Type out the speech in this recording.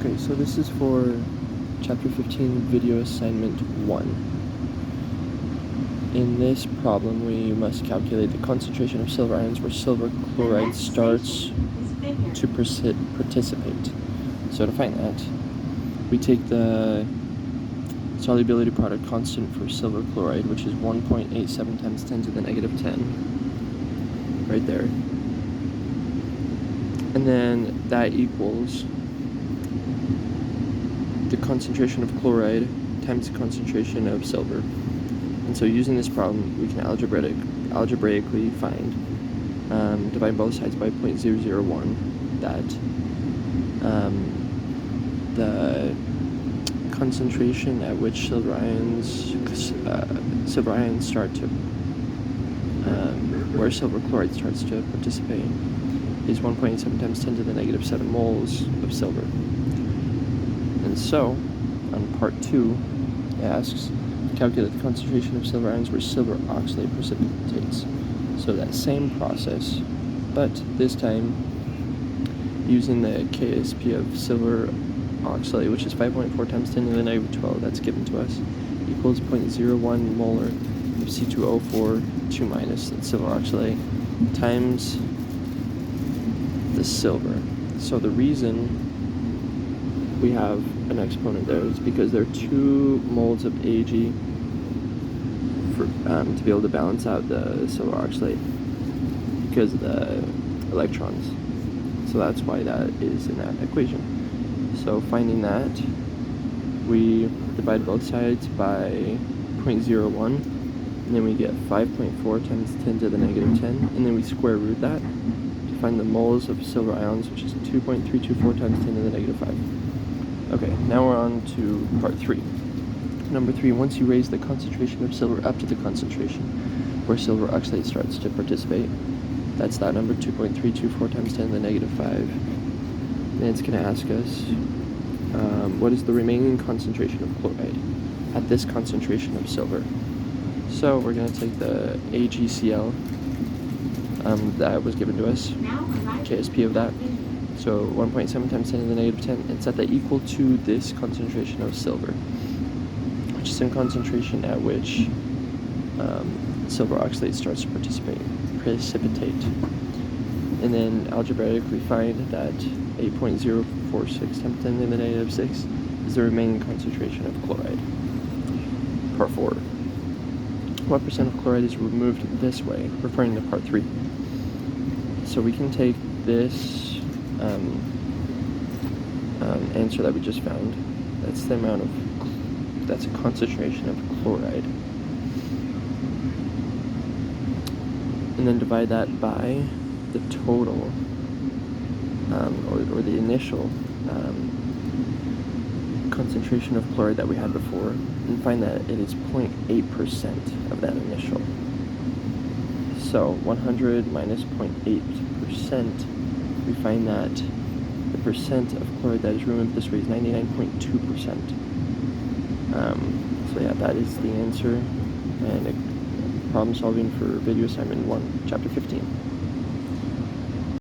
Okay, so this is for Chapter 15, Video Assignment 1. In this problem, we must calculate the concentration of silver ions where silver chloride starts to participate. So to find that, we take the solubility product constant for silver chloride, which is 1.87 times 10 to the negative 10, right there. And then that equals the concentration of chloride times the concentration of silver. And so using this problem, we can algebraically find, divide both sides by 0.001, that the concentration at which silver ions start to, where silver chloride starts to participate, is 1.87 times 10 to the negative 7 moles of silver. And so, on part 2, it asks, calculate the concentration of silver ions where silver oxalate precipitates. So that same process, but this time using the KSP of silver oxalate, which is 5.4 times 10 to the negative 12, that's given to us, equals 0.01 molar of C2O4 2 minus silver oxalate times the silver. So the reason we have an exponent there is because there are 2 moles of Ag for, to be able to balance out the silver oxalate because of the electrons. So that's why that is in that equation. So finding that, we divide both sides by 0.01, and then we get 5.4 times 10 to the negative 10, and then we square root that to find the moles of silver ions, which is 2.324 times 10 to the negative 5. Okay, now we're on to part 3. Number 3, once you raise the concentration of silver up to the concentration where silver oxalate starts to participate, that's that number, 2.324 times 10 to the negative 5. And it's going to ask us, what is the remaining concentration of chloride at this concentration of silver? So we're going to take the AgCl that was given to us, KSP of that. So 1.7 times 10 to the negative 10, and set that equal to this concentration of silver, which is in concentration at which silver oxalate starts to precipitate. And then algebraically find that 8.046 times 10 to the negative 6 is the remaining concentration of chloride. Part 4. What percent of chloride is removed this way, referring to part 3? So we can take this answer that we just found. That's the amount of, that's a concentration of chloride. And then divide that by the total, or the initial concentration of chloride that we had before, and find that it is 0.8% of that initial. So 100 minus 0.8%, we find that the percent of chloride that is removed this way is 99.2%. So yeah, that is the answer, and problem solving for video assignment 1, chapter 15.